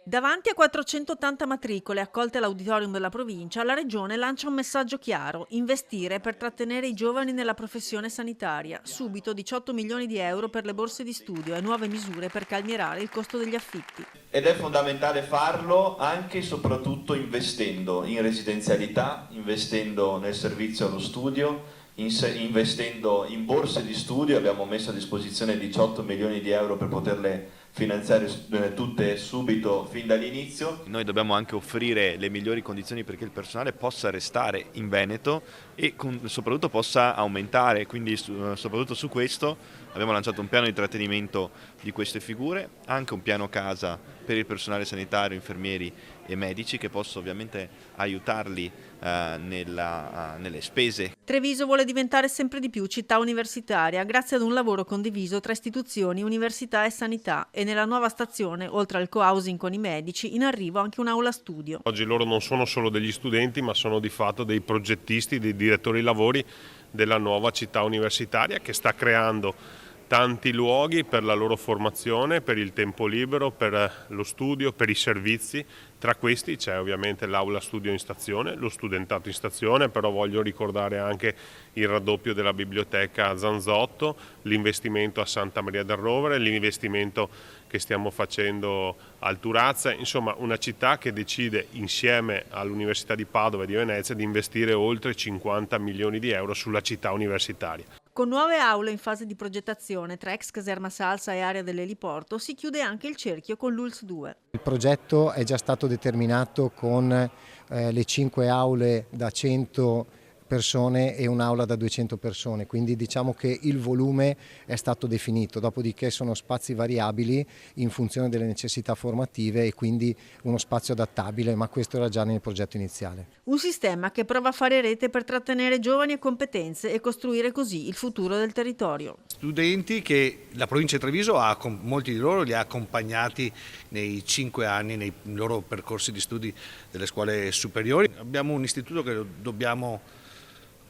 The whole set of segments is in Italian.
Davanti a 480 matricole accolte all'auditorium della provincia, la Regione lancia un messaggio chiaro: investire per trattenere i giovani nella professione sanitaria. Subito 18 milioni di euro per le borse di studio e nuove misure per calmierare il costo degli affitti. Ed è fondamentale farlo anche e soprattutto investendo in residenzialità, investendo nel servizio allo studio, investendo in borse di studio. Abbiamo messo a disposizione 18 milioni di euro per poterle finanziare tutte subito, fin dall'inizio. Noi dobbiamo anche offrire le migliori condizioni perché il personale possa restare in Veneto e soprattutto possa aumentare, quindi soprattutto su questo abbiamo lanciato un piano di trattenimento di queste figure, anche un piano casa per il personale sanitario, infermieri e medici che possa ovviamente aiutarli nelle spese. Treviso vuole diventare sempre di più città universitaria grazie ad un lavoro condiviso tra istituzioni, università e sanità, e nella nuova stazione, oltre al co-housing con i medici, in arrivo anche un'aula studio. Oggi loro non sono solo degli studenti, ma sono di fatto dei progettisti, dei direttori lavori della nuova città universitaria che sta creando tanti luoghi per la loro formazione, per il tempo libero, per lo studio, per i servizi. Tra questi c'è ovviamente l'aula studio in stazione, lo studentato in stazione, però voglio ricordare anche il raddoppio della biblioteca a Zanzotto, l'investimento a Santa Maria del Rovere, l'investimento che stiamo facendo al Turazza, insomma una città che decide insieme all'Università di Padova e di Venezia di investire oltre 50 milioni di euro sulla città universitaria. Con nuove aule in fase di progettazione tra ex caserma Salsa e area dell'eliporto si chiude anche il cerchio con l'ULSS 2. Il progetto è già stato determinato con le 5 aule da 100 persone e un'aula da 200 persone, quindi diciamo che il volume è stato definito, dopodiché sono spazi variabili in funzione delle necessità formative e quindi uno spazio adattabile, ma questo era già nel progetto iniziale. Un sistema che prova a fare rete per trattenere giovani e competenze e costruire così il futuro del territorio. Studenti che la provincia di Treviso molti di loro li ha accompagnati nei 5 anni nei loro percorsi di studi delle scuole superiori. Abbiamo un istituto che dobbiamo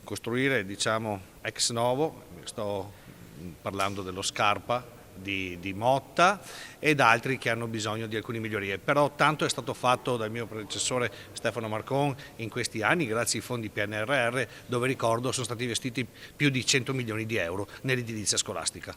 costruire, diciamo, ex novo, sto parlando dello Scarpa di Motta ed altri che hanno bisogno di alcune migliorie, però tanto è stato fatto dal mio predecessore Stefano Marcon in questi anni grazie ai fondi PNRR, dove ricordo sono stati investiti più di 100 milioni di euro nell'edilizia scolastica.